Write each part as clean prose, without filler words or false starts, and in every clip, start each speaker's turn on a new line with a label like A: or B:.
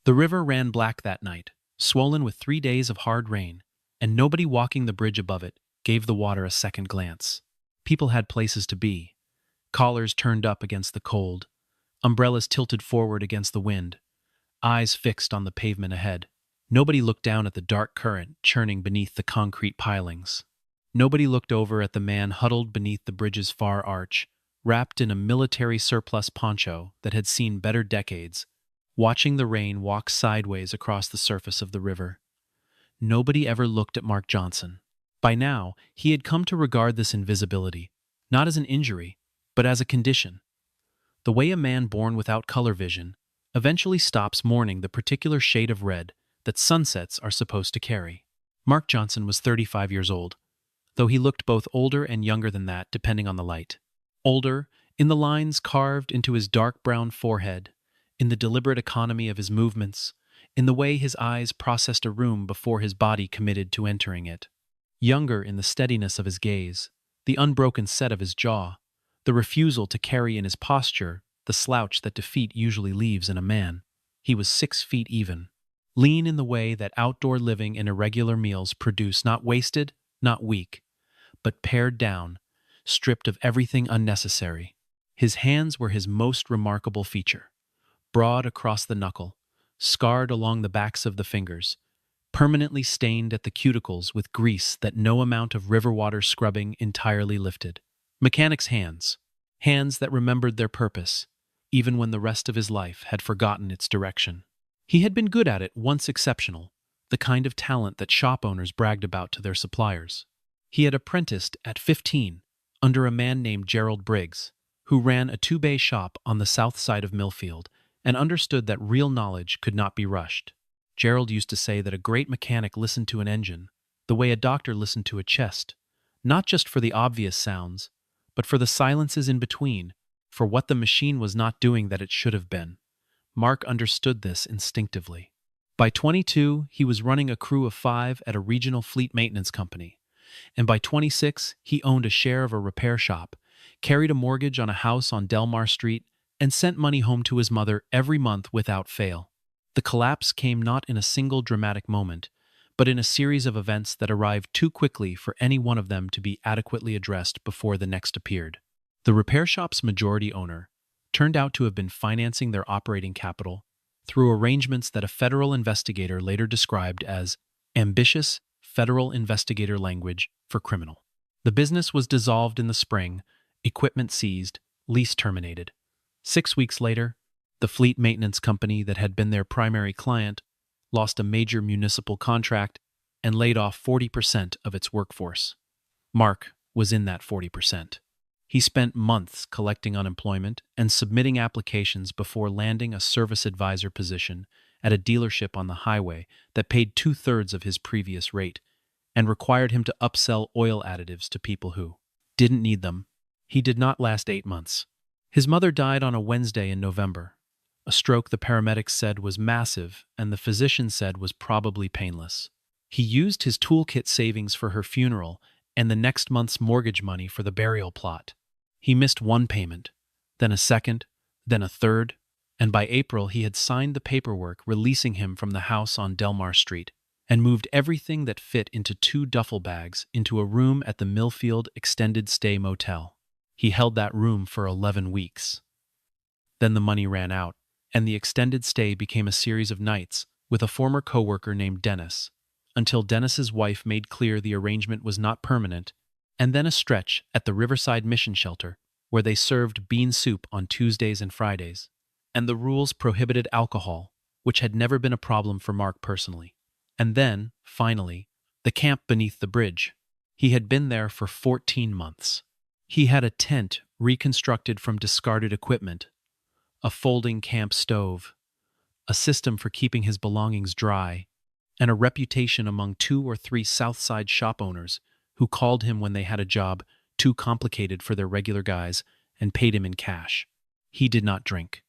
A: The river ran black that night, swollen with 3 days of hard rain, and nobody walking the bridge above it gave the water a second glance. People had places to be, collars turned up against the cold, umbrellas tilted forward against the wind, eyes fixed on the pavement ahead. Nobody looked down at the dark current churning beneath the concrete pilings. Nobody looked over at the man huddled beneath the bridge's far arch, wrapped in a military surplus poncho that had seen better decades, watching the rain walk sideways across the surface of the river. Nobody ever looked at Mark Johnson. By now, he had come to regard this invisibility, not as an injury, but as a condition. The way a man born without color vision eventually stops mourning the particular shade of red that sunsets are supposed to carry. Mark Johnson was 35 years old, though he looked both older and younger than that depending on the light. Older, in the lines carved into his dark brown forehead, in the deliberate economy of his movements, in the way his eyes processed a room before his body committed to entering it. Younger in the steadiness of his gaze, the unbroken set of his jaw, the refusal to carry in his posture the slouch that defeat usually leaves in a man. He was 6 feet even, lean in the way that outdoor living and irregular meals produce, not wasted, not weak, but pared down, stripped of everything unnecessary. His hands were his most remarkable feature, broad across the knuckle, scarred along the backs of the fingers, permanently stained at the cuticles with grease that no amount of river water scrubbing entirely lifted. Mechanic's hands, hands that remembered their purpose, even when the rest of his life had forgotten its direction. He had been good at it, once exceptional, the kind of talent that shop owners bragged about to their suppliers. He had apprenticed at 15 under a man named Gerald Briggs, who ran a 2-bay shop on the south side of Millfield and understood that real knowledge could not be rushed. Gerald used to say that a great mechanic listened to an engine the way a doctor listened to a chest, not just for the obvious sounds, but for the silences in between, for what the machine was not doing that it should have been. Mark understood this instinctively. By 22, he was running a crew of 5 at a regional fleet maintenance company, and by 26, he owned a share of a repair shop, carried a mortgage on a house on Delmar Street, and sent money home to his mother every month without fail. The collapse came not in a single dramatic moment, but in a series of events that arrived too quickly for any one of them to be adequately addressed before the next appeared. The repair shop's majority owner turned out to have been financing their operating capital through arrangements that a federal investigator later described as ambitious federal investigator language for criminal. The business was dissolved in the spring, equipment seized, lease terminated. 6 weeks later, the fleet maintenance company that had been their primary client lost a major municipal contract and laid off 40% of its workforce. Mark was in that 40%. He spent months collecting unemployment and submitting applications before landing a service advisor position at a dealership on the highway that paid 2/3 of his previous rate and required him to upsell oil additives to people who didn't need them. He did not last 8 months. His mother died on a Wednesday in November, a stroke the paramedics said was massive and the physician said was probably painless. He used his toolkit savings for her funeral and the next month's mortgage money for the burial plot. He missed one payment, then a second, then a third, and by April he had signed the paperwork releasing him from the house on Delmar Street and moved everything that fit into 2 duffel bags into a room at the Millfield Extended Stay Motel. He held that room for 11 weeks. Then the money ran out, and the extended stay became a series of nights with a former coworker named Dennis, until Dennis's wife made clear the arrangement was not permanent, and then a stretch at the Riverside Mission Shelter, where they served bean soup on Tuesdays and Fridays, and the rules prohibited alcohol, which had never been a problem for Mark personally. And then, finally, the camp beneath the bridge. He had been there for 14 months. He had a tent reconstructed from discarded equipment, a folding camp stove, a system for keeping his belongings dry, and a reputation among 2 or 3 Southside shop owners who called him when they had a job too complicated for their regular guys and paid him in cash. He did not drink.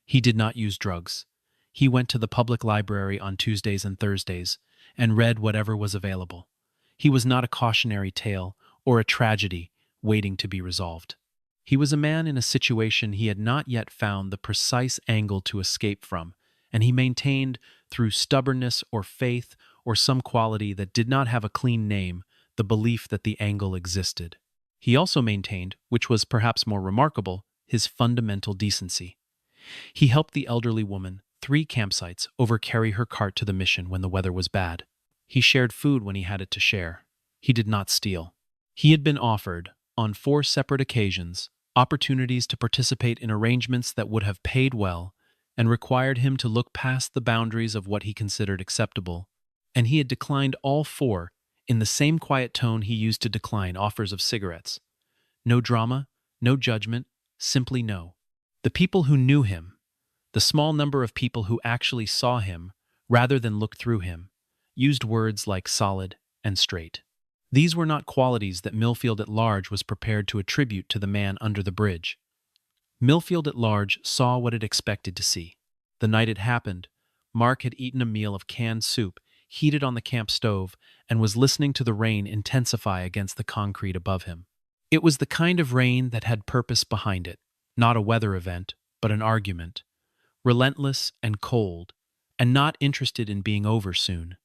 A: He did not use drugs. He went to the public library on Tuesdays and Thursdays and read whatever was available. He was not a cautionary tale or a tragedy waiting to be resolved. He was a man in a situation he had not yet found the precise angle to escape from, and he maintained, through stubbornness or faith or some quality that did not have a clean name, the belief that the angle existed. He also maintained, which was perhaps more remarkable, his fundamental decency. He helped the elderly woman, 3 campsites, overcarry her cart to the mission when the weather was bad. He shared food when he had it to share. He did not steal. He had been offered, on 4 separate occasions, opportunities to participate in arrangements that would have paid well and required him to look past the boundaries of what he considered acceptable, and he had declined all 4 in the same quiet tone he used to decline offers of cigarettes. No drama, no judgment, simply no. The people who knew him, the small number of people who actually saw him, rather than looked through him, used words like solid and straight. These were not qualities that Millfield at large was prepared to attribute to the man under the bridge. Millfield at large saw what it expected to see. The night it happened, Mark had eaten a meal of canned soup, heated on the camp stove, and was listening to the rain intensify against the concrete above him. It was the kind of rain that had purpose behind it, not a weather event, but an argument, relentless and cold, and not interested in being over soon.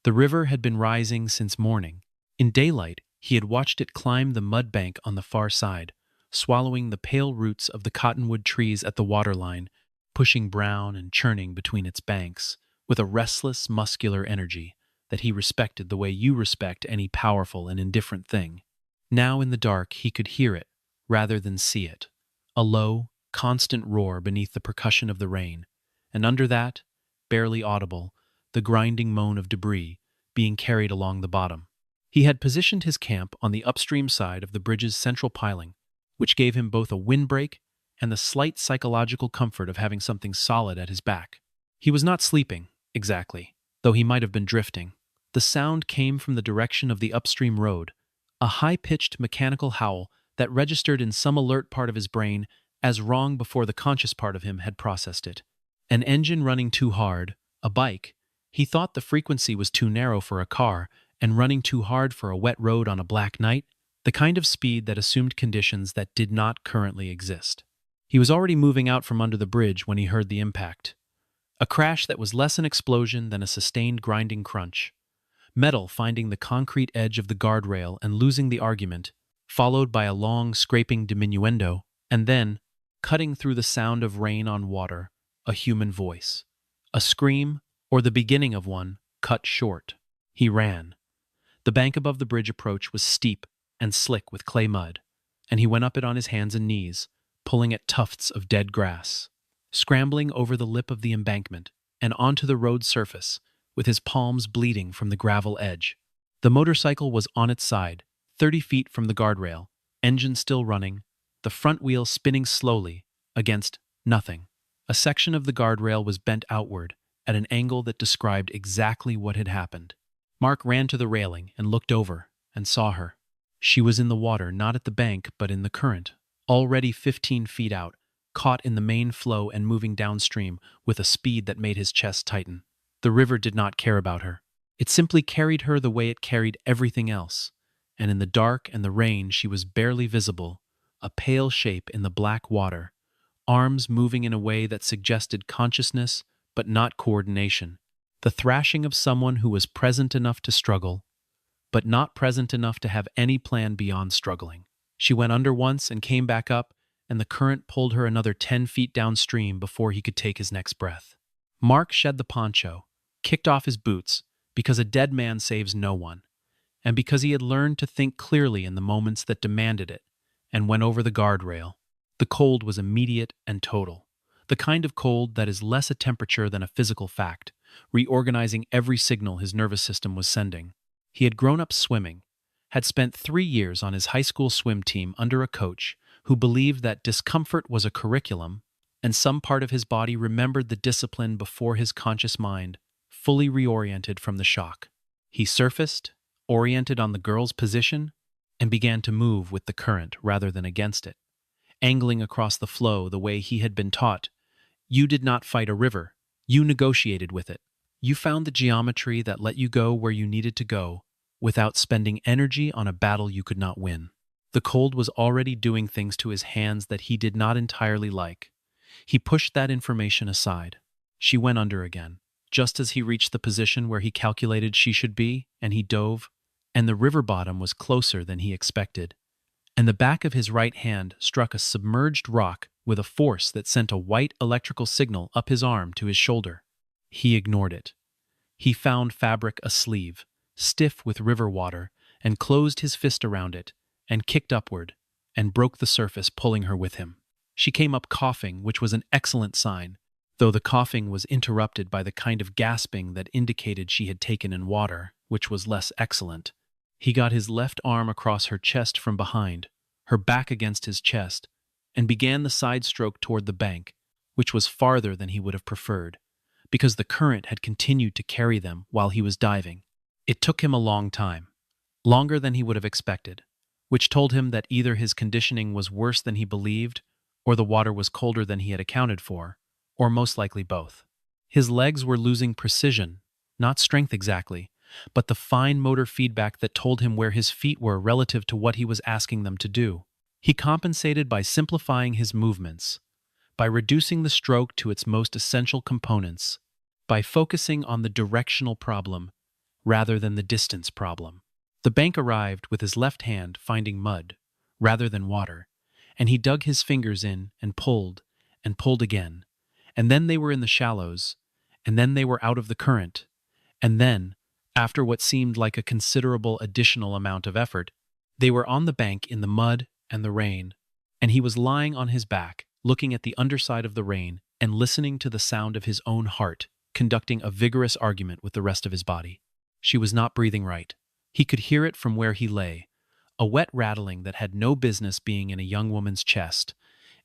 A: The river had been rising since morning. In daylight, he had watched it climb the mud bank on the far side, swallowing the pale roots of the cottonwood trees at the waterline, pushing brown and churning between its banks, with a restless, muscular energy that he respected the way you respect any powerful and indifferent thing. Now in the dark he could hear it, rather than see it, a low, constant roar beneath the percussion of the rain, and under that, barely audible, the grinding moan of debris being carried along the bottom. He had positioned his camp on the upstream side of the bridge's central piling, which gave him both a windbreak and the slight psychological comfort of having something solid at his back. He was not sleeping, exactly, though he might have been drifting. The sound came from the direction of the upstream road, a high-pitched mechanical howl that registered in some alert part of his brain as wrong before the conscious part of him had processed it. An engine running too hard, a bike. He thought the frequency was too narrow for a car and running too hard for a wet road on a black night, the kind of speed that assumed conditions that did not currently exist. He was already moving out from under the bridge when he heard the impact. A crash that was less an explosion than a sustained grinding crunch. Metal finding the concrete edge of the guardrail and losing the argument, followed by a long scraping diminuendo, and then, cutting through the sound of rain on water, a human voice. A scream, or the beginning of one, cut short. He ran. The bank above the bridge approach was steep and slick with clay mud, and he went up it on his hands and knees, pulling at tufts of dead grass, scrambling over the lip of the embankment and onto the road surface, with his palms bleeding from the gravel edge. The motorcycle was on its side, 30 feet from the guardrail, engine still running, the front wheel spinning slowly, against nothing. A section of the guardrail was bent outward, at an angle that described exactly what had happened. Mark ran to the railing and looked over, and saw her. She was in the water, not at the bank, but in the current, already 15 feet out, caught in the main flow and moving downstream with a speed that made his chest tighten. The river did not care about her. It simply carried her the way it carried everything else, and in the dark and the rain she was barely visible, a pale shape in the black water, arms moving in a way that suggested consciousness but not coordination, the thrashing of someone who was present enough to struggle, but not present enough to have any plan beyond struggling. She went under once and came back up, and the current pulled her another 10 feet downstream before he could take his next breath. Mark shed the poncho, kicked off his boots, because a dead man saves no one, and because he had learned to think clearly in the moments that demanded it, and went over the guardrail. The cold was immediate and total, the kind of cold that is less a temperature than a physical fact, reorganizing every signal his nervous system was sending. He had grown up swimming, had spent 3 years on his high school swim team under a coach who believed that discomfort was a curriculum, and some part of his body remembered the discipline before his conscious mind, fully reoriented from the shock. He surfaced, oriented on the girl's position, and began to move with the current rather than against it, angling across the flow the way he had been taught. You did not fight a river. You negotiated with it. You found the geometry that let you go where you needed to go, without spending energy on a battle you could not win. The cold was already doing things to his hands that he did not entirely like. He pushed that information aside. She went under again, just as he reached the position where he calculated she should be, and he dove, and the river bottom was closer than he expected, and the back of his right hand struck a submerged rock with a force that sent a white electrical signal up his arm to his shoulder. He ignored it. He found fabric a sleeve, stiff with river water, and closed his fist around it, and kicked upward, and broke the surface, pulling her with him. She came up coughing, which was an excellent sign, though the coughing was interrupted by the kind of gasping that indicated she had taken in water, which was less excellent. He got his left arm across her chest from behind, her back against his chest, and began the side stroke toward the bank, which was farther than he would have preferred, because the current had continued to carry them while he was diving. It took him a long time, longer than he would have expected, which told him that either his conditioning was worse than he believed, or the water was colder than he had accounted for, or most likely both. His legs were losing precision, not strength exactly, but the fine motor feedback that told him where his feet were relative to what he was asking them to do. He compensated by simplifying his movements, by reducing the stroke to its most essential components, by focusing on the directional problem rather than the distance problem. The bank arrived with his left hand finding mud rather than water, and he dug his fingers in and pulled again, and then they were in the shallows, and then they were out of the current, and then, after what seemed like a considerable additional amount of effort, they were on the bank in the mud and the rain, and he was lying on his back, looking at the underside of the rain and listening to the sound of his own heart, conducting a vigorous argument with the rest of his body. She was not breathing right. He could hear it from where he lay, a wet rattling that had no business being in a young woman's chest,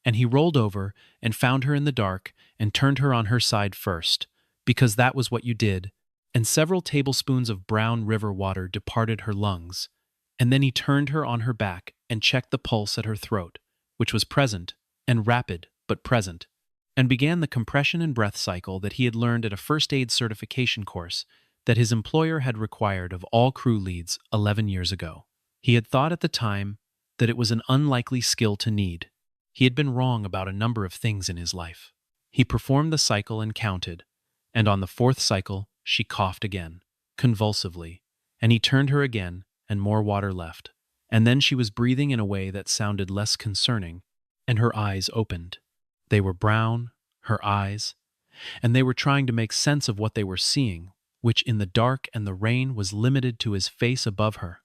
A: and he rolled over and found her in the dark and turned her on her side first, because that was what you did, and several tablespoons of brown river water departed her lungs, and then he turned her on her back and checked the pulse at her throat, which was present, and rapid, but present, and began the compression and breath cycle that he had learned at a first aid certification course that his employer had required of all crew leads 11 years ago. He had thought at the time that it was an unlikely skill to need. He had been wrong about a number of things in his life. He performed the cycle and counted, and on the fourth cycle, she coughed again, convulsively, and he turned her again, and more water left. And then she was breathing in a way that sounded less concerning, and her eyes opened. They were brown, her eyes, and they were trying to make sense of what they were seeing, which in the dark and the rain was limited to his face above her.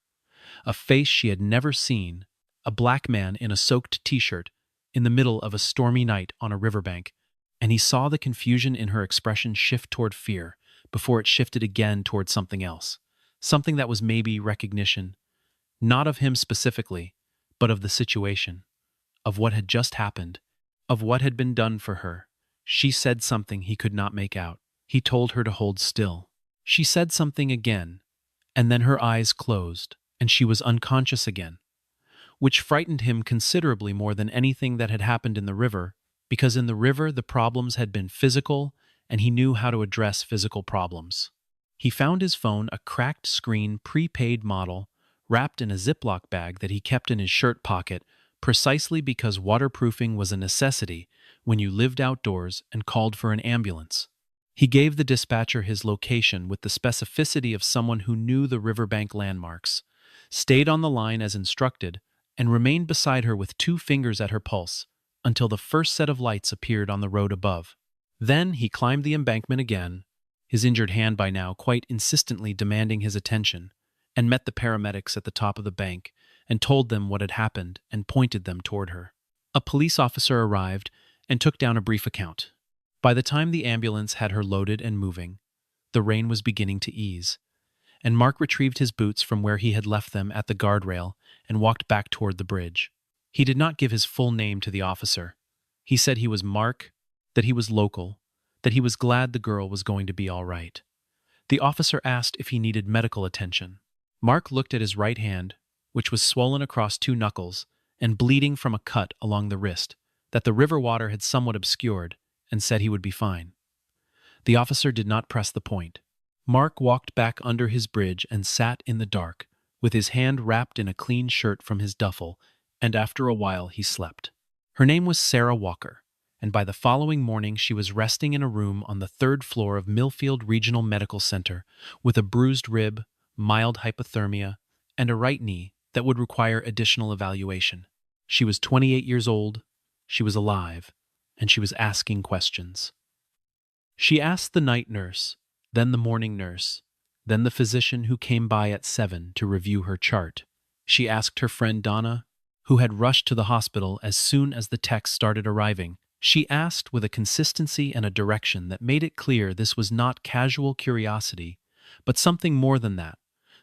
A: A face she had never seen, a black man in a soaked t-shirt, in the middle of a stormy night on a riverbank, and he saw the confusion in her expression shift toward fear before it shifted again toward something else, something that was maybe recognition, not of him specifically, but of the situation, of what had just happened, of what had been done for her. She said something he could not make out. He told her to hold still. She said something again, and then her eyes closed, and she was unconscious again, which frightened him considerably more than anything that had happened in the river, because in the river the problems had been physical, and he knew how to address physical problems. He found his phone a cracked screen prepaid model wrapped in a Ziploc bag that he kept in his shirt pocket precisely because waterproofing was a necessity when you lived outdoors and called for an ambulance. He gave the dispatcher his location with the specificity of someone who knew the riverbank landmarks, stayed on the line as instructed, and remained beside her with 2 fingers at her pulse until the first set of lights appeared on the road above. Then he climbed the embankment again, his injured hand by now quite insistently demanding his attention, and met the paramedics at the top of the bank and told them what had happened and pointed them toward her. A police officer arrived and took down a brief account. By the time the ambulance had her loaded and moving, the rain was beginning to ease, and Mark retrieved his boots from where he had left them at the guardrail and walked back toward the bridge. He did not give his full name to the officer. He said he was Mark, that he was local, that he was glad the girl was going to be all right. The officer asked if he needed medical attention. Mark looked at his right hand, which was swollen across 2 knuckles and bleeding from a cut along the wrist that the river water had somewhat obscured, and said he would be fine. The officer did not press the point. Mark walked back under his bridge and sat in the dark, with his hand wrapped in a clean shirt from his duffel, and after a while he slept. Her name was Sarah Walker, and by the following morning she was resting in a room on the third floor of Millfield Regional Medical Center with a bruised rib, mild hypothermia, and a right knee that would require additional evaluation. She was 28 years old, she was alive, and she was asking questions. She asked the night nurse, then the morning nurse, then the physician who came by at 7 to review her chart. She asked her friend Donna, who had rushed to the hospital as soon as the techs started arriving. She asked with a consistency and a direction that made it clear this was not casual curiosity, but something more than that,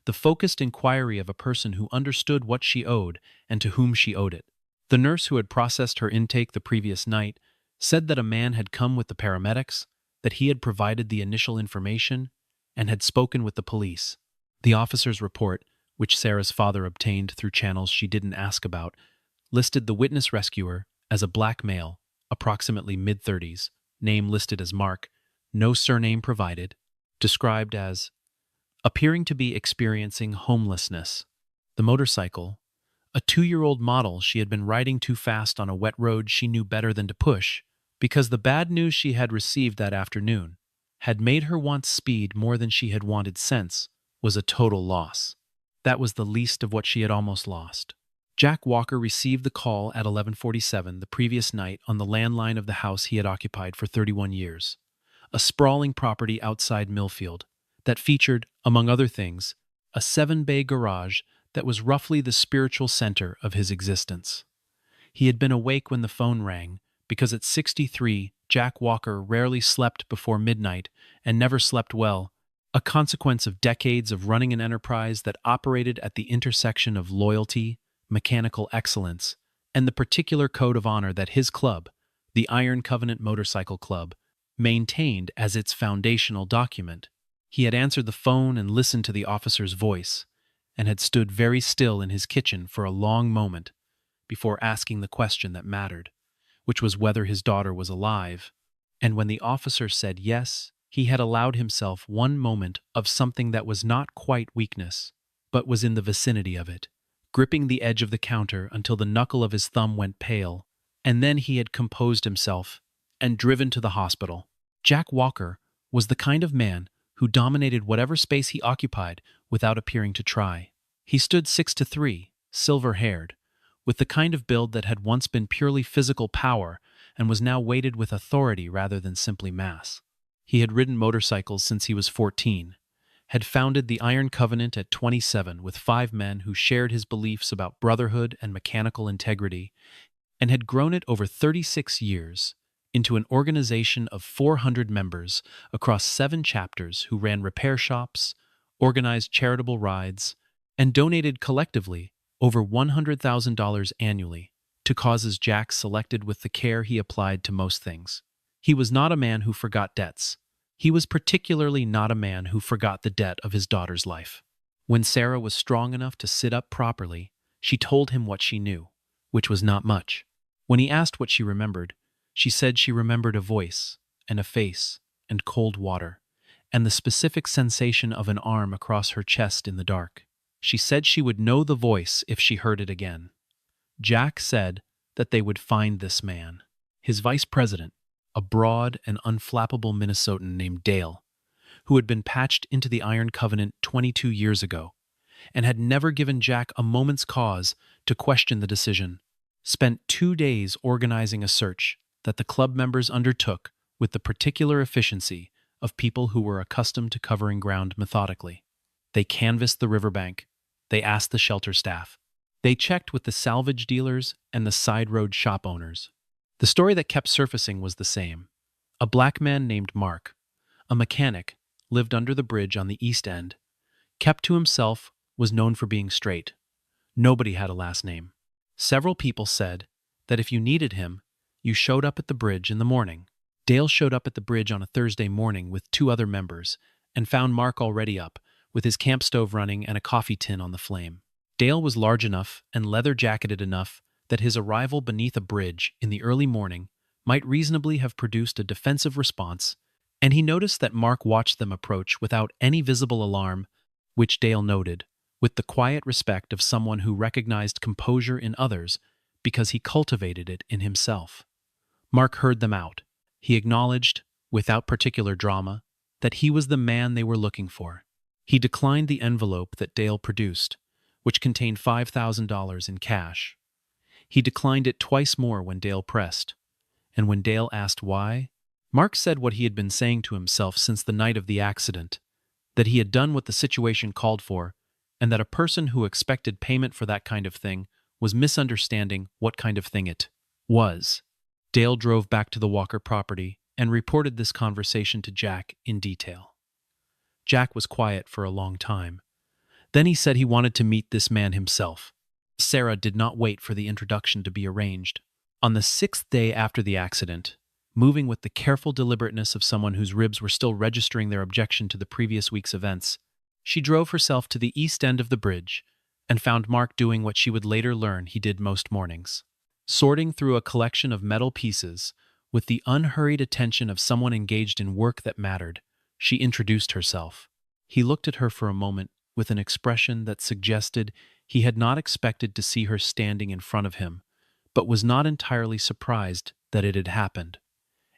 A: the focused inquiry of a person who understood what she owed and to whom she owed it. The nurse who had processed her intake the previous night said that a man had come with the paramedics, that he had provided the initial information, and had spoken with the police. The officer's report, which Sarah's father obtained through channels she didn't ask about, listed the witness rescuer as a black male, approximately mid-30s, name listed as Mark, no surname provided, described as appearing to be experiencing homelessness. The motorcycle, a 2-year-old model she had been riding too fast on a wet road she knew better than to push, because the bad news she had received that afternoon had made her want speed more than she had wanted sense, was a total loss. That was the least of what she had almost lost. Jack Walker received the call at 11:47 the previous night on the landline of the house he had occupied for 31 years, a sprawling property outside Millfield that featured, among other things, a 7-bay garage that was roughly the spiritual center of his existence. He had been awake when the phone rang, because at 63, Jack Walker rarely slept before midnight and never slept well, a consequence of decades of running an enterprise that operated at the intersection of loyalty, mechanical excellence, and the particular code of honor that his club, the Iron Covenant Motorcycle Club, maintained as its foundational document. He had answered the phone and listened to the officer's voice, and had stood very still in his kitchen for a long moment before asking the question that mattered, which was whether his daughter was alive. And when the officer said yes, he had allowed himself one moment of something that was not quite weakness, but was in the vicinity of it, gripping the edge of the counter until the knuckle of his thumb went pale, and then he had composed himself and driven to the hospital. Jack Walker was the kind of man who dominated whatever space he occupied without appearing to try. He stood 6'3", silver-haired, with the kind of build that had once been purely physical power and was now weighted with authority rather than simply mass. He had ridden motorcycles since he was 14, had founded the Iron Covenant at 27 with 5 men who shared his beliefs about brotherhood and mechanical integrity, and had grown it over 36 years into an organization of 400 members across 7 chapters who ran repair shops, organized charitable rides, and donated collectively over $100,000 annually to causes Jack selected with the care he applied to most things. He was not a man who forgot debts. He was particularly not a man who forgot the debt of his daughter's life. When Sarah was strong enough to sit up properly, she told him what she knew, which was not much. When he asked what she remembered, she said she remembered a voice, and a face, and cold water, and the specific sensation of an arm across her chest in the dark. She said she would know the voice if she heard it again. Jack said that they would find this man, his vice president, a broad and unflappable Minnesotan named Dale, who had been patched into the Iron Covenant 22 years ago, and had never given Jack a moment's cause to question the decision, spent 2 days organizing a search that the club members undertook with the particular efficiency of people who were accustomed to covering ground methodically. They canvassed the riverbank. They asked the shelter staff. They checked with the salvage dealers and the side road shop owners. The story that kept surfacing was the same. A black man named Mark, a mechanic, lived under the bridge on the East End, kept to himself, was known for being straight. Nobody had a last name. Several people said that if you needed him, you showed up at the bridge in the morning. Dale showed up at the bridge on a Thursday morning with 2 other members and found Mark already up, with his camp stove running and a coffee tin on the flame. Dale was large enough and leather-jacketed enough that his arrival beneath a bridge in the early morning might reasonably have produced a defensive response, and he noticed that Mark watched them approach without any visible alarm, which Dale noted, with the quiet respect of someone who recognized composure in others because he cultivated it in himself. Mark heard them out. He acknowledged, without particular drama, that he was the man they were looking for. He declined the envelope that Dale produced, which contained $5,000 in cash. He declined it twice more when Dale pressed, and when Dale asked why, Mark said what he had been saying to himself since the night of the accident, that he had done what the situation called for, and that a person who expected payment for that kind of thing was misunderstanding what kind of thing it was. Dale drove back to the Walker property and reported this conversation to Jack in detail. Jack was quiet for a long time. Then he said he wanted to meet this man himself. Sarah did not wait for the introduction to be arranged. On the 6th day after the accident, moving with the careful deliberateness of someone whose ribs were still registering their objection to the previous week's events, she drove herself to the east end of the bridge and found Mark doing what she would later learn he did most mornings. Sorting through a collection of metal pieces, with the unhurried attention of someone engaged in work that mattered, she introduced herself. He looked at her for a moment with an expression that suggested he had not expected to see her standing in front of him, but was not entirely surprised that it had happened,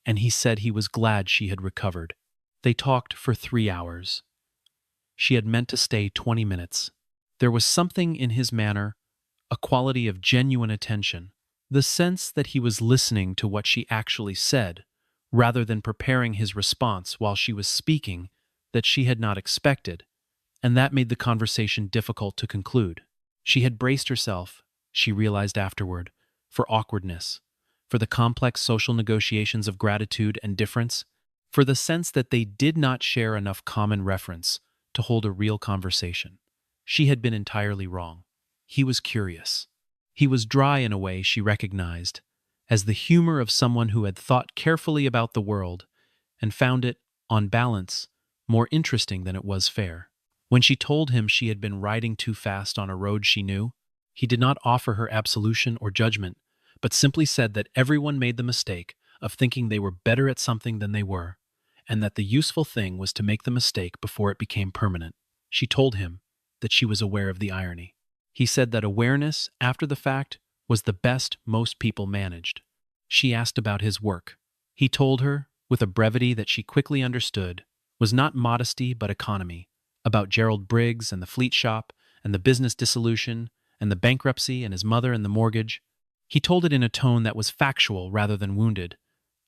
A: and he said he was glad she had recovered. They talked for 3 hours. She had meant to stay 20 minutes. There was something in his manner, a quality of genuine attention, the sense that he was listening to what she actually said, rather than preparing his response while she was speaking, that she had not expected, and that made the conversation difficult to conclude. She had braced herself, she realized afterward, for awkwardness, for the complex social negotiations of gratitude and difference, for the sense that they did not share enough common reference to hold a real conversation. She had been entirely wrong. He was curious. He was dry in a way she recognized, as the humor of someone who had thought carefully about the world and found it, on balance, more interesting than it was fair. When she told him she had been riding too fast on a road she knew, he did not offer her absolution or judgment, but simply said that everyone made the mistake of thinking they were better at something than they were, and that the useful thing was to make the mistake before it became permanent. She told him that she was aware of the irony. He said that awareness, after the fact, was the best most people managed. She asked about his work. He told her, with a brevity that she quickly understood, was not modesty but economy, about Gerald Briggs and the fleet shop, and the business dissolution, and the bankruptcy and his mother and the mortgage. He told it in a tone that was factual rather than wounded,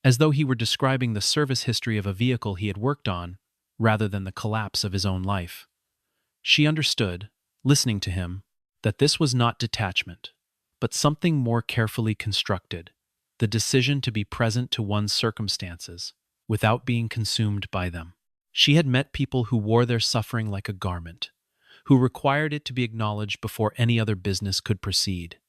A: as though he were describing the service history of a vehicle he had worked on, rather than the collapse of his own life. She understood, listening to him, that this was not detachment, but something more carefully constructed, the decision to be present to one's circumstances, without being consumed by them. She had met people who wore their suffering like a garment, who required it to be acknowledged before any other business could proceed.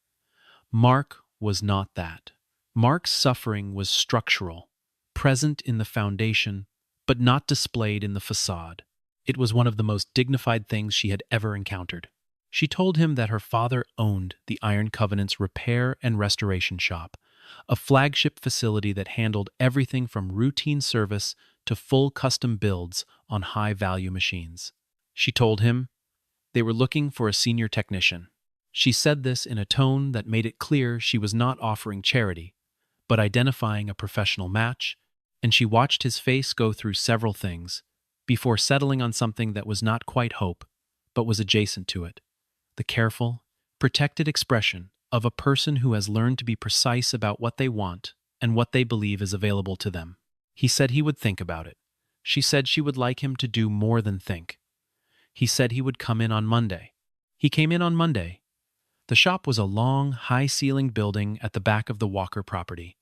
A: Mark was not that. Mark's suffering was structural, present in the foundation, but not displayed in the facade. It was one of the most dignified things she had ever encountered. She told him that her father owned the Iron Covenant's repair and restoration shop, a flagship facility that handled everything from routine service to full custom builds on high-value machines. She told him they were looking for a senior technician. She said this in a tone that made it clear she was not offering charity, but identifying a professional match, and she watched his face go through several things before settling on something that was not quite hope, but was adjacent to it. The careful, protected expression of a person who has learned to be precise about what they want and what they believe is available to them. He said he would think about it. She said she would like him to do more than think. He said he would come in on Monday. He came in on Monday. The shop was a long, high-ceilinged building at the back of the Walker property,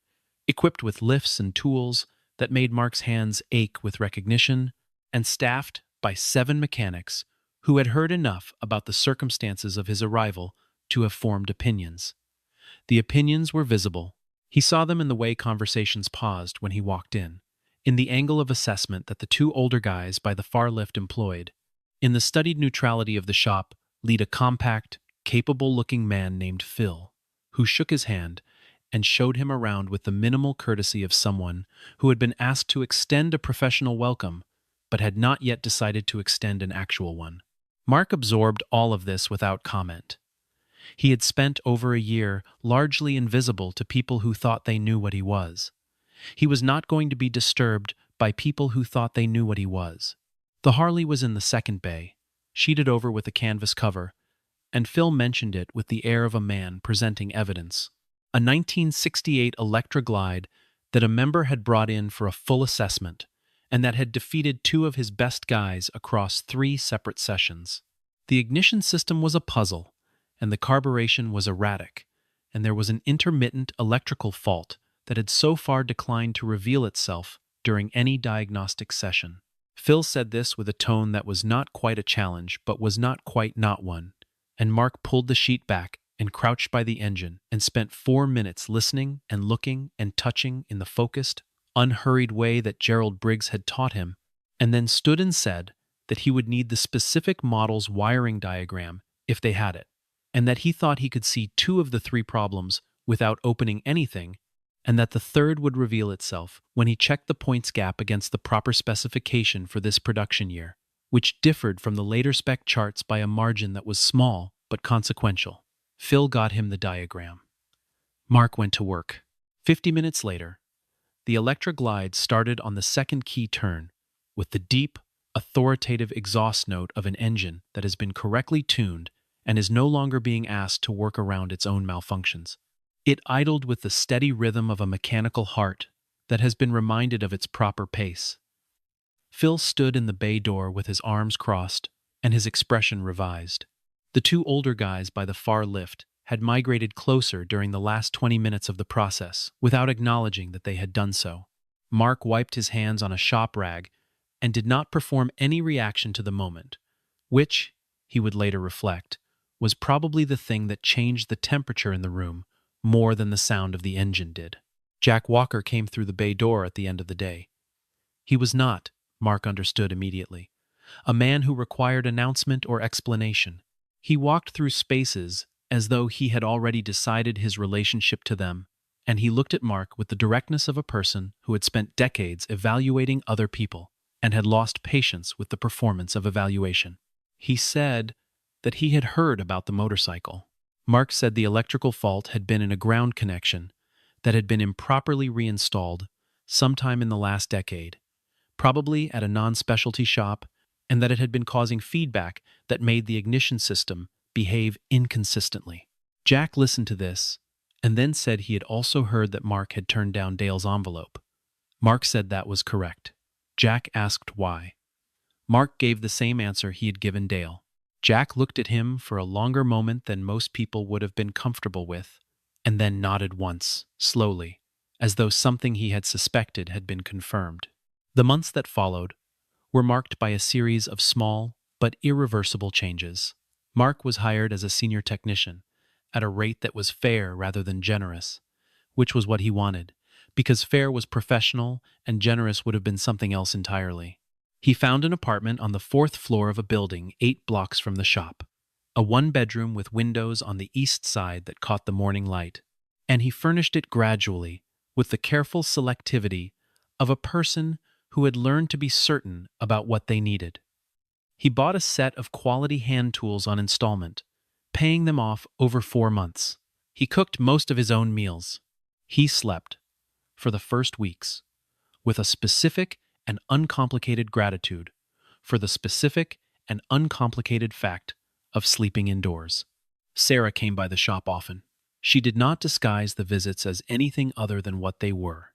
A: equipped with lifts and tools that made Mark's hands ache with recognition, and staffed by 7 mechanics who had heard enough about the circumstances of his arrival to have formed opinions. The opinions were visible. He saw them in the way conversations paused when he walked in the angle of assessment that the 2 older guys by the far left employed, in the studied neutrality of the shop, lead a compact, capable-looking man named Phil, who shook his hand and showed him around with the minimal courtesy of someone who had been asked to extend a professional welcome, but had not yet decided to extend an actual one. Mark absorbed all of this without comment. He had spent over a year largely invisible to people who thought they knew what he was. He was not going to be disturbed by people who thought they knew what he was. The Harley was in the second bay, sheeted over with a canvas cover, and Phil mentioned it with the air of a man presenting evidence. A 1968 Electra Glide that a member had brought in for a full assessment, and that had defeated two of his best guys across 3 separate sessions. The ignition system was a puzzle, and the carburation was erratic, and there was an intermittent electrical fault that had so far declined to reveal itself during any diagnostic session. Phil said this with a tone that was not quite a challenge, but was not quite not one, and Mark pulled the sheet back and crouched by the engine and spent 4 minutes listening and looking and touching in the focused, unhurried way that Gerald Briggs had taught him, and then stood and said that he would need the specific model's wiring diagram if they had it, and that he thought he could see 2 of the 3 problems without opening anything, and that the third would reveal itself when he checked the points gap against the proper specification for this production year, which differed from the later spec charts by a margin that was small but consequential. Phil got him the diagram. Mark went to work. 50 minutes later, the Electra Glide started on the second key turn with the deep, authoritative exhaust note of an engine that has been correctly tuned and is no longer being asked to work around its own malfunctions. It idled with the steady rhythm of a mechanical heart that has been reminded of its proper pace. Phil stood in the bay door with his arms crossed and his expression revised. The 2 older guys by the far lift had migrated closer during the last 20 minutes of the process without acknowledging that they had done so. Mark wiped his hands on a shop rag and did not perform any reaction to the moment, which, he would later reflect, was probably the thing that changed the temperature in the room more than the sound of the engine did. Jack Walker came through the bay door at the end of the day. He was not, Mark understood immediately, a man who required announcement or explanation. He walked through spaces as though he had already decided his relationship to them, and he looked at Mark with the directness of a person who had spent decades evaluating other people and had lost patience with the performance of evaluation. He said that he had heard about the motorcycle. Mark said the electrical fault had been in a ground connection that had been improperly reinstalled sometime in the last decade, probably at a non-specialty shop, and that it had been causing feedback that made the ignition system behave inconsistently. Jack listened to this and then said he had also heard that Mark had turned down Dale's envelope. Mark said that was correct. Jack asked why. Mark gave the same answer he had given Dale. Jack looked at him for a longer moment than most people would have been comfortable with, and then nodded once, slowly, as though something he had suspected had been confirmed. The months that followed were marked by a series of small but irreversible changes. Mark was hired as a senior technician at a rate that was fair rather than generous, which was what he wanted, because fair was professional and generous would have been something else entirely. He found an apartment on the 4th floor of a building 8 blocks from the shop, a 1-bedroom with windows on the east side that caught the morning light, and he furnished it gradually with the careful selectivity of a person who had learned to be certain about what they needed. He bought a set of quality hand tools on installment, paying them off over 4 months. He cooked most of his own meals. He slept, for the first weeks, with a specific and uncomplicated gratitude for the specific and uncomplicated fact of sleeping indoors. Sarah came by the shop often. She did not disguise the visits as anything other than what they were.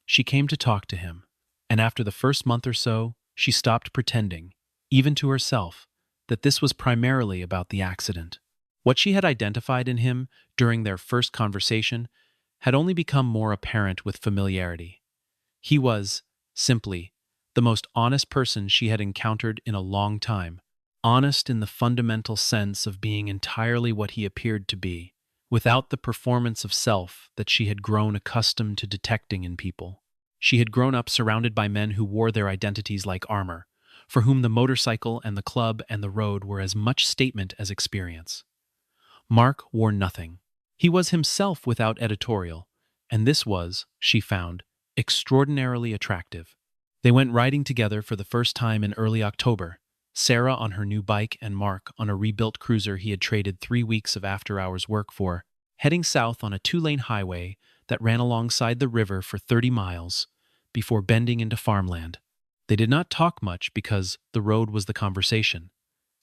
A: She came to talk to him, and after the first month or so, she stopped pretending, even to herself, that this was primarily about the accident. What she had identified in him during their first conversation had only become more apparent with familiarity. He was, simply, the most honest person she had encountered in a long time, honest in the fundamental sense of being entirely what he appeared to be, without the performance of self that she had grown accustomed to detecting in people. She had grown up surrounded by men who wore their identities like armor, for whom the motorcycle and the club and the road were as much statement as experience. Mark wore nothing. He was himself without editorial, and this was, she found, extraordinarily attractive. They went riding together for the first time in early October, Sarah on her new bike and Mark on a rebuilt cruiser he had traded 3 weeks of after-hours work for, heading south on a 2-lane highway that ran alongside the river for 30 miles before bending into farmland. They did not talk much because the road was the conversation,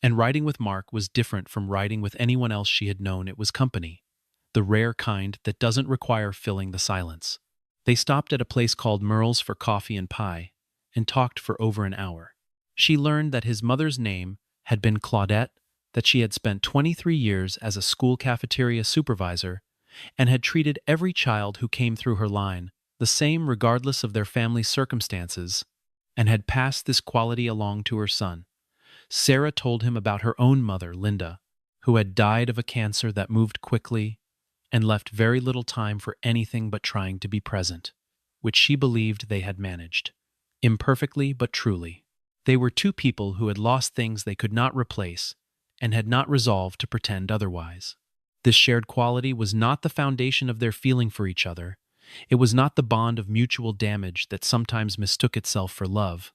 A: and riding with Mark was different from riding with anyone else she had known. It was company, the rare kind that doesn't require filling the silence. They stopped at a place called Merle's for coffee and pie, and talked for over an hour. She learned that his mother's name had been Claudette, that she had spent 23 years as a school cafeteria supervisor, and had treated every child who came through her line the same regardless of their family circumstances, and had passed this quality along to her son. Sarah told him about her own mother, Linda, who had died of a cancer that moved quickly and left very little time for anything but trying to be present, which she believed they had managed. Imperfectly but truly. They were two people who had lost things they could not replace and had not resolved to pretend otherwise. This shared quality was not the foundation of their feeling for each other. It was not the bond of mutual damage that sometimes mistook itself for love,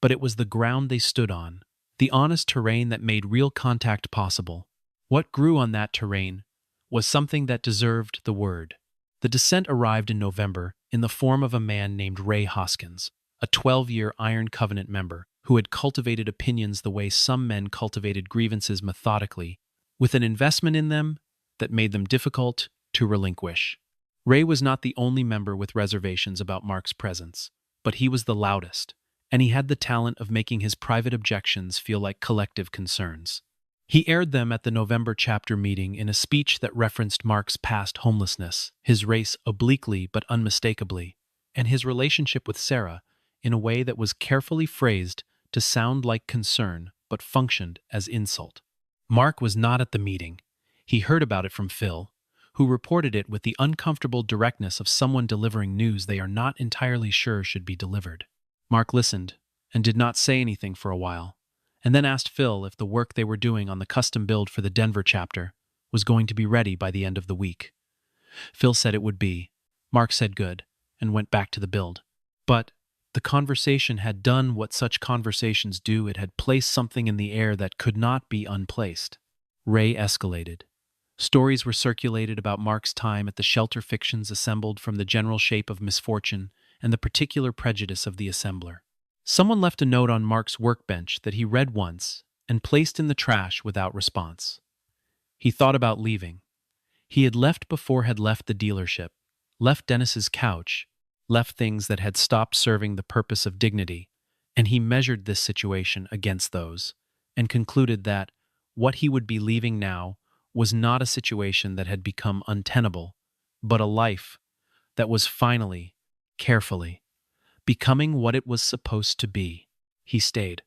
A: but it was the ground they stood on, the honest terrain that made real contact possible. What grew on that terrain was something that deserved the word. The descent arrived in November in the form of a man named Ray Hoskins, a 12-year Iron Covenant member who had cultivated opinions the way some men cultivated grievances methodically, with an investment in them that made them difficult to relinquish. Ray was not the only member with reservations about Mark's presence, but he was the loudest, and he had the talent of making his private objections feel like collective concerns. He aired them at the November chapter meeting in a speech that referenced Mark's past homelessness, his race obliquely but unmistakably, and his relationship with Sarah in a way that was carefully phrased to sound like concern but functioned as insult. Mark was not at the meeting. He heard about it from Phil, who reported it with the uncomfortable directness of someone delivering news they are not entirely sure should be delivered. Mark listened and did not say anything for a while, and then asked Phil if the work they were doing on the custom build for the Denver chapter was going to be ready by the end of the week. Phil said it would be. Mark said good, and went back to the build. But the conversation had done what such conversations do. It had placed something in the air that could not be unplaced. Ray escalated. Stories were circulated about Mark's time at the shelter fictions assembled from the general shape of misfortune and the particular prejudice of the assembler. Someone left a note on Mark's workbench that he read once and placed in the trash without response. He thought about leaving. He had left before had left the dealership, left Dennis's couch, left things that had stopped serving the purpose of dignity, and he measured this situation against those, and concluded that what he would be leaving now was not a situation that had become untenable, but a life that was finally, carefully, becoming what it was supposed to be. He stayed.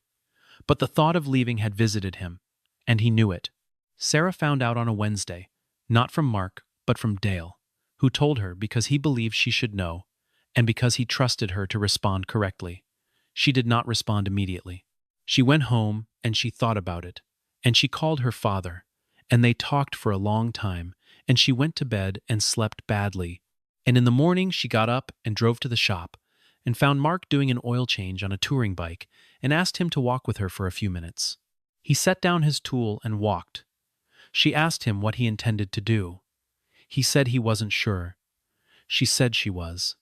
A: But the thought of leaving had visited him, and he knew it. Sarah found out on a Wednesday, not from Mark, but from Dale, who told her because he believed she should know, and because he trusted her to respond correctly. She did not respond immediately. She went home, and she thought about it, and she called her father, and they talked for a long time, and she went to bed and slept badly. And in the morning she got up and drove to the shop, and found Mark doing an oil change on a touring bike, and asked him to walk with her for a few minutes. He set down his tool and walked. She asked him what he intended to do. He said he wasn't sure. She said she was.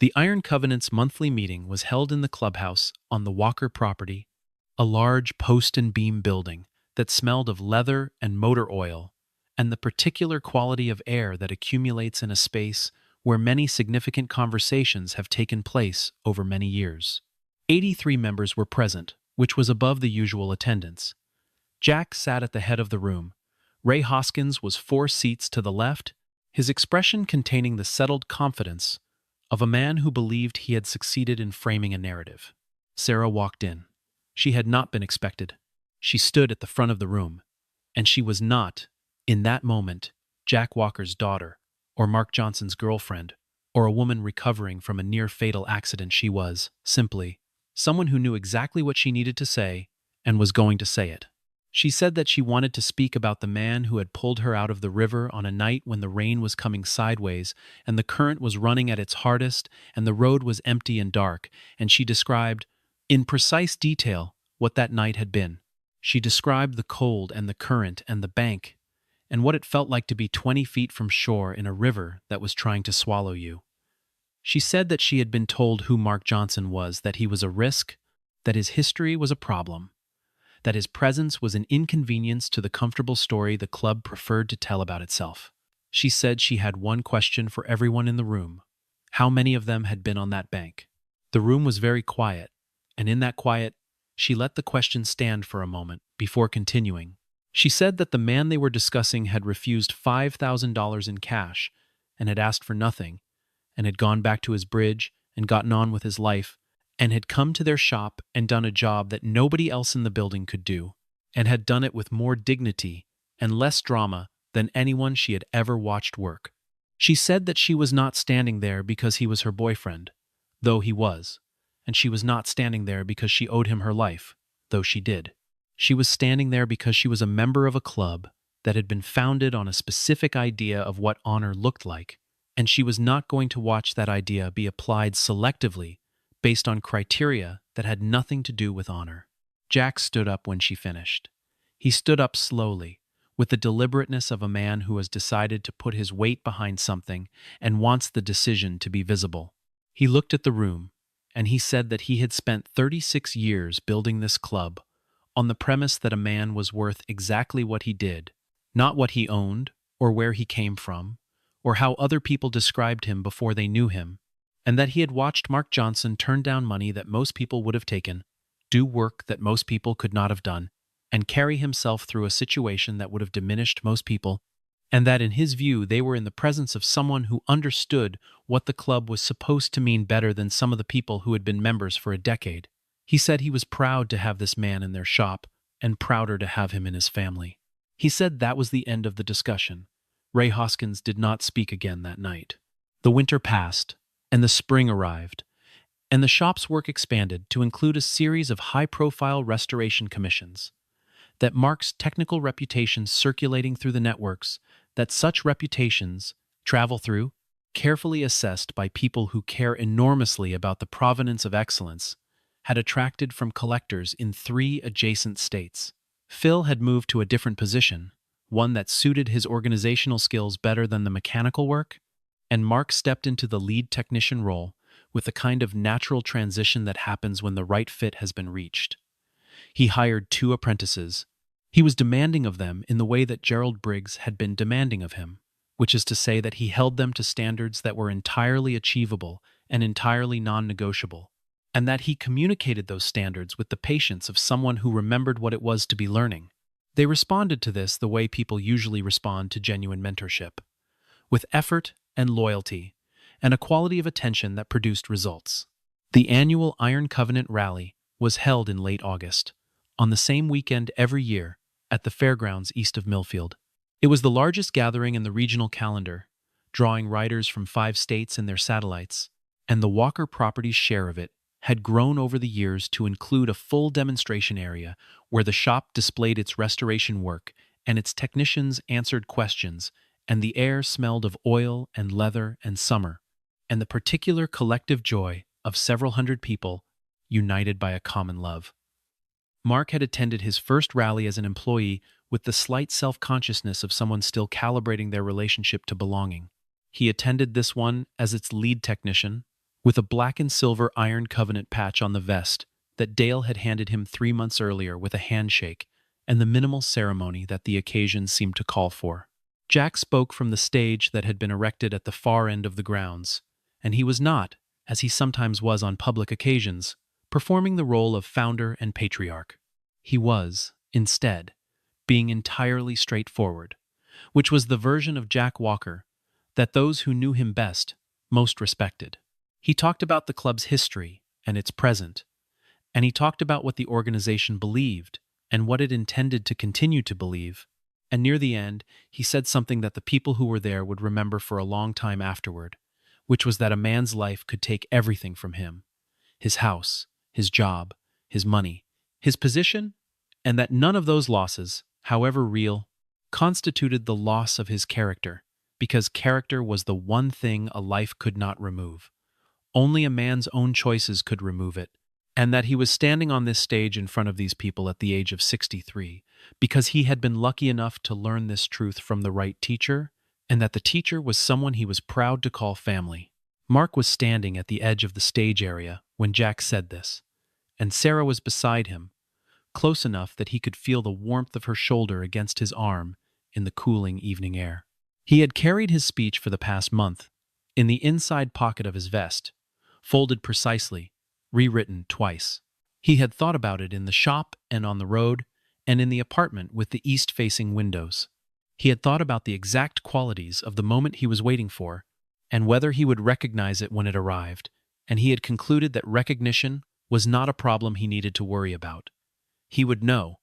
A: The Iron Covenant's monthly meeting was held in the clubhouse on the Walker property, a large post and beam building that smelled of leather and motor oil, and the particular quality of air that accumulates in a space where many significant conversations have taken place over many years. 83 members were present, which was above the usual attendance. Jack sat at the head of the room. Ray Hoskins was 4 seats to the left, his expression containing the settled confidence of a man who believed he had succeeded in framing a narrative. Sarah walked in. She had not been expected. She stood at the front of the room, and she was not, in that moment, Jack Walker's daughter, or Mark Johnson's girlfriend, or a woman recovering from a near-fatal accident. She was, simply, someone who knew exactly what she needed to say and was going to say it. She said that she wanted to speak about the man who had pulled her out of the river on a night when the rain was coming sideways and the current was running at its hardest and the road was empty and dark, and she described, in precise detail, what that night had been. She described the cold and the current and the bank, and what it felt like to be 20 feet from shore in a river that was trying to swallow you. She said that she had been told who Mark Johnson was, that he was a risk, that his history was a problem, that his presence was an inconvenience to the comfortable story the club preferred to tell about itself. She said she had one question for everyone in the room. How many of them had been on that bank? The room was very quiet, and in that quiet, she let the question stand for a moment before continuing. She said that the man they were discussing had refused $5,000 in cash and had asked for nothing, and had gone back to his bridge and gotten on with his life, and had come to their shop and done a job that nobody else in the building could do, and had done it with more dignity and less drama than anyone she had ever watched work. She said that she was not standing there because he was her boyfriend, though he was, and she was not standing there because she owed him her life, though she did. She was standing there because she was a member of a club that had been founded on a specific idea of what honor looked like, and she was not going to watch that idea be applied selectively based on criteria that had nothing to do with honor. Jack stood up when she finished. He stood up slowly, with the deliberateness of a man who has decided to put his weight behind something and wants the decision to be visible. He looked at the room, and he said that he had spent 36 years building this club on the premise that a man was worth exactly what he did, not what he owned or where he came from, or how other people described him before they knew him, and that he had watched Mark Johnson turn down money that most people would have taken, do work that most people could not have done, and carry himself through a situation that would have diminished most people, and that in his view they were in the presence of someone who understood what the club was supposed to mean better than some of the people who had been members for a decade. He said he was proud to have this man in their shop, and prouder to have him in his family. He said that was the end of the discussion. Ray Hoskins did not speak again that night. The winter passed, and the spring arrived, and the shop's work expanded to include a series of high-profile restoration commissions. That Mark's technical reputation circulating through the networks, that such reputations travel through, carefully assessed by people who care enormously about the provenance of excellence, had attracted from collectors in 3 adjacent states. Phil had moved to a different position, one that suited his organizational skills better than the mechanical work, and Mark stepped into the lead technician role with the kind of natural transition that happens when the right fit has been reached. He hired 2 apprentices. He was demanding of them in the way that Gerald Briggs had been demanding of him, which is to say that he held them to standards that were entirely achievable and entirely non-negotiable, and that he communicated those standards with the patience of someone who remembered what it was to be learning. They responded to this the way people usually respond to genuine mentorship, with effort and loyalty, and a quality of attention that produced results. The annual Iron Covenant Rally was held in late August, on the same weekend every year, at the fairgrounds east of Millfield. It was the largest gathering in the regional calendar, drawing riders from 5 states and their satellites, and the Walker Properties share of it had grown over the years to include a full demonstration area where the shop displayed its restoration work and its technicians answered questions, and the air smelled of oil and leather and summer, and the particular collective joy of several hundred people united by a common love. Mark had attended his first rally as an employee with the slight self-consciousness of someone still calibrating their relationship to belonging. He attended this one as its lead technician, with a black and silver Iron Covenant patch on the vest that Dale had handed him 3 months earlier with a handshake and the minimal ceremony that the occasion seemed to call for. Jack spoke from the stage that had been erected at the far end of the grounds, and he was not, as he sometimes was on public occasions, performing the role of founder and patriarch. He was, instead, being entirely straightforward, which was the version of Jack Walker that those who knew him best most respected. He talked about the club's history and its present, and he talked about what the organization believed and what it intended to continue to believe, and near the end, he said something that the people who were there would remember for a long time afterward, which was that a man's life could take everything from him: his house, his job, his money, his position, and that none of those losses, however real, constituted the loss of his character, because character was the one thing a life could not remove. Only a man's own choices could remove it, and that he was standing on this stage in front of these people at the age of 63 because he had been lucky enough to learn this truth from the right teacher, and that the teacher was someone he was proud to call family. Mark was standing at the edge of the stage area when Jack said this, and Sarah was beside him, close enough that he could feel the warmth of her shoulder against his arm in the cooling evening air. He had carried his speech for the past month in the inside pocket of his vest, folded precisely, rewritten twice. He had thought about it in the shop and on the road and in the apartment with the east-facing windows. He had thought about the exact qualities of the moment he was waiting for and whether he would recognize it when it arrived, and he had concluded that recognition was not a problem he needed to worry about. He would know,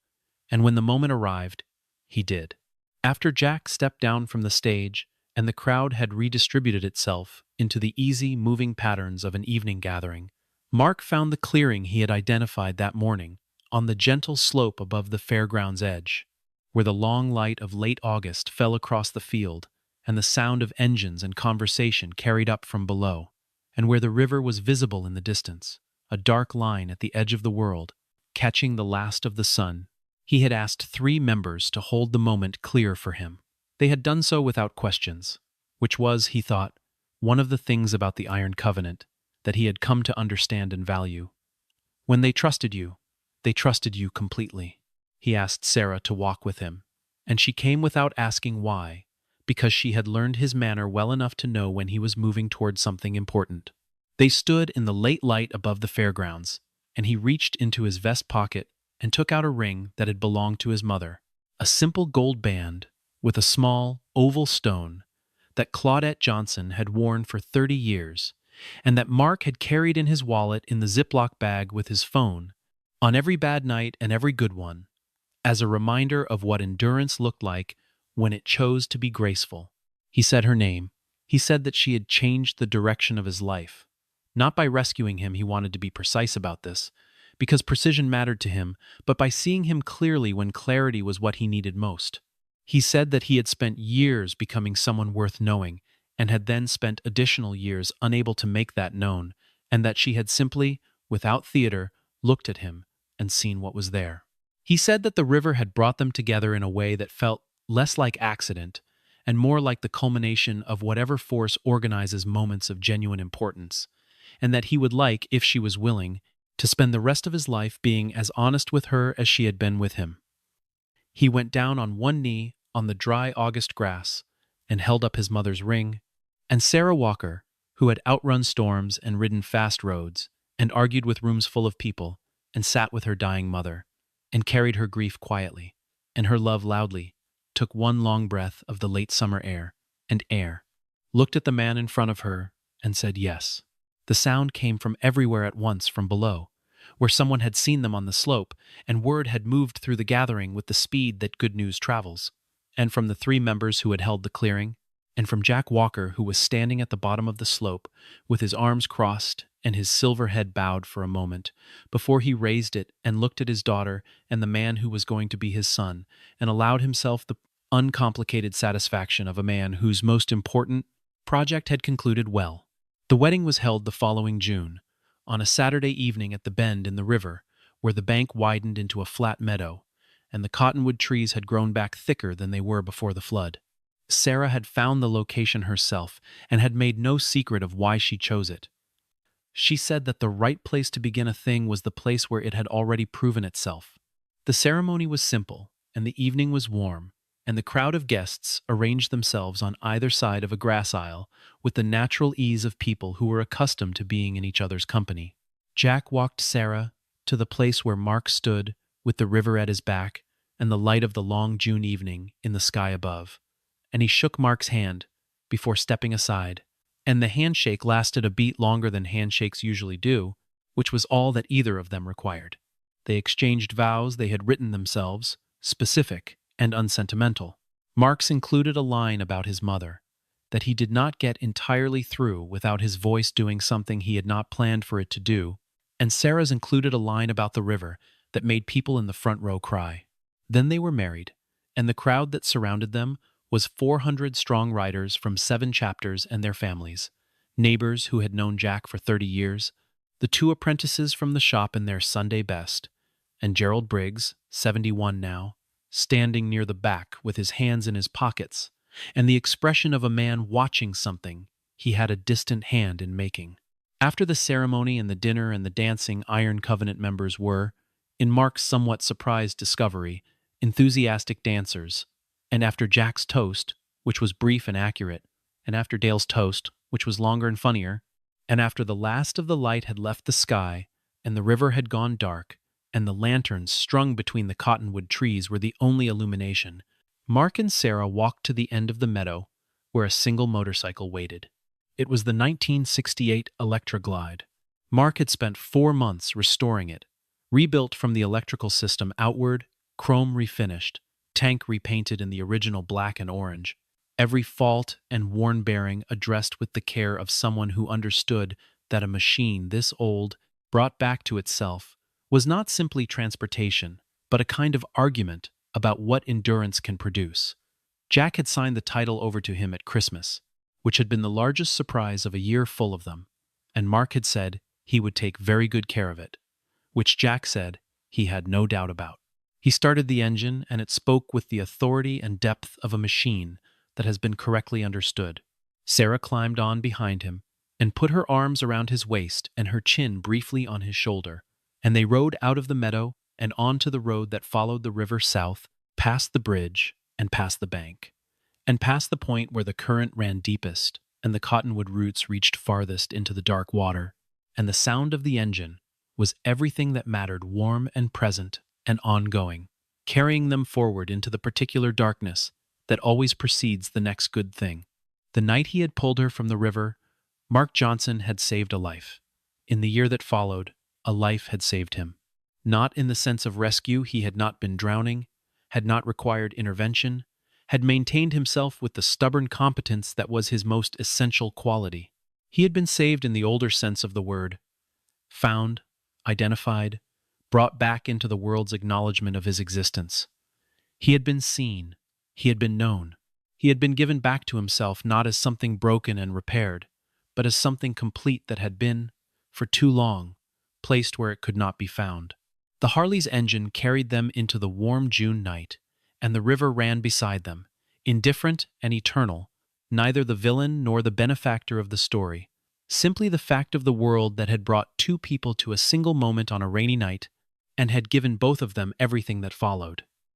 A: and when the moment arrived, he did. After Jack stepped down from the stage and the crowd had redistributed itself into the easy, moving patterns of an evening gathering, Mark found the clearing he had identified that morning on the gentle slope above the fairground's edge, where the long light of late August fell across the field and the sound of engines and conversation carried up from below, and where the river was visible in the distance, a dark line at the edge of the world, catching the last of the sun. He had asked 3 members to hold the moment clear for him. They had done so without questions, which was, he thought, one of the things about the Iron Covenant that he had come to understand and value. When they trusted you completely. He asked Sarah to walk with him, and she came without asking why, because she had learned his manner well enough to know when he was moving toward something important. They stood in the late light above the fairgrounds, and he reached into his vest pocket and took out a ring that had belonged to his mother, a simple gold band with a small, oval stone that Claudette Johnson had worn for 30 years, and that Mark had carried in his wallet in the Ziploc bag with his phone, on every bad night and every good one, as a reminder of what endurance looked like when it chose to be graceful. He said her name. He said that she had changed the direction of his life. Not by rescuing him, he wanted to be precise about this, because precision mattered to him, but by seeing him clearly when clarity was what he needed most. He said that he had spent years becoming someone worth knowing, and had then spent additional years unable to make that known, and that she had simply, without theater, looked at him and seen what was there. He said that the river had brought them together in a way that felt less like accident and more like the culmination of whatever force organizes moments of genuine importance, and that he would like, if she was willing, to spend the rest of his life being as honest with her as she had been with him. He went down on one knee on the dry August grass and held up his mother's ring, and Sarah Walker, who had outrun storms and ridden fast roads, and argued with rooms full of people, and sat with her dying mother, and carried her grief quietly, and her love loudly, took one long breath of the late summer air, looked at the man in front of her, and said yes. The sound came from everywhere at once from below, where someone had seen them on the slope, and word had moved through the gathering with the speed that good news travels, and from the 3 members who had held the clearing, and from Jack Walker, who was standing at the bottom of the slope, with his arms crossed and his silver head bowed for a moment, before he raised it and looked at his daughter and the man who was going to be his son, and allowed himself the uncomplicated satisfaction of a man whose most important project had concluded well. The wedding was held the following June, on a Saturday evening at the bend in the river, where the bank widened into a flat meadow, and the cottonwood trees had grown back thicker than they were before the flood. Sarah had found the location herself and had made no secret of why she chose it. She said that the right place to begin a thing was the place where it had already proven itself. The ceremony was simple, and the evening was warm, and the crowd of guests arranged themselves on either side of a grass aisle with the natural ease of people who were accustomed to being in each other's company. Jack walked Sarah to the place where Mark stood with the river at his back and the light of the long June evening in the sky above, and he shook Mark's hand before stepping aside, and the handshake lasted a beat longer than handshakes usually do, which was all that either of them required. They exchanged vows they had written themselves, specific and unsentimental. Mark's included a line about his mother, that he did not get entirely through without his voice doing something he had not planned for it to do, and Sarah's included a line about the river that made people in the front row cry. Then they were married, and the crowd that surrounded them was 400 strong writers from 7 chapters and their families, neighbors who had known Jack for 30 years, The two apprentices from the shop in their Sunday best, and Gerald Briggs, 71 now, standing near the back with his hands in his pockets, and the expression of a man watching something he had a distant hand in making. After the ceremony and the dinner and the dancing, Iron Covenant members were, in Mark's somewhat surprised discovery, enthusiastic dancers, and after Jack's toast, which was brief and accurate, and after Dale's toast, which was longer and funnier, and after the last of the light had left the sky, and the river had gone dark, and the lanterns strung between the cottonwood trees were the only illumination, Mark and Sarah walked to the end of the meadow, where a single motorcycle waited. It was the 1968 Electra Glide. Mark had spent 4 months restoring it, rebuilt from the electrical system outward, chrome refinished, tank repainted in the original black and orange, every fault and worn bearing addressed with the care of someone who understood that a machine this old, brought back to itself, was not simply transportation, but a kind of argument about what endurance can produce. Jack had signed the title over to him at Christmas, which had been the largest surprise of a year full of them, and Mark had said he would take very good care of it, which Jack said he had no doubt about. He started the engine, and it spoke with the authority and depth of a machine that has been correctly understood. Sarah climbed on behind him and put her arms around his waist and her chin briefly on his shoulder, and they rode out of the meadow and onto the road that followed the river south, past the bridge and past the bank, and past the point where the current ran deepest and the cottonwood roots reached farthest into the dark water, and the sound of the engine was everything that mattered, warm and present and ongoing, carrying them forward into the particular darkness that always precedes the next good thing. The night he had pulled her from the river, Mark Johnson had saved a life. In the year that followed, a life had saved him. Not in the sense of rescue, he had not been drowning, had not required intervention, had maintained himself with the stubborn competence that was his most essential quality. He had been saved in the older sense of the word, found, identified, brought back into the world's acknowledgement of his existence. He had been seen, he had been known, he had been given back to himself not as something broken and repaired, but as something complete that had been, for too long, placed where it could not be found. The Harley's engine carried them into the warm June night, and the river ran beside them, indifferent and eternal, neither the villain nor the benefactor of the story, simply the fact of the world that had brought two people to a single moment on a rainy night, and had given both of them everything that followed.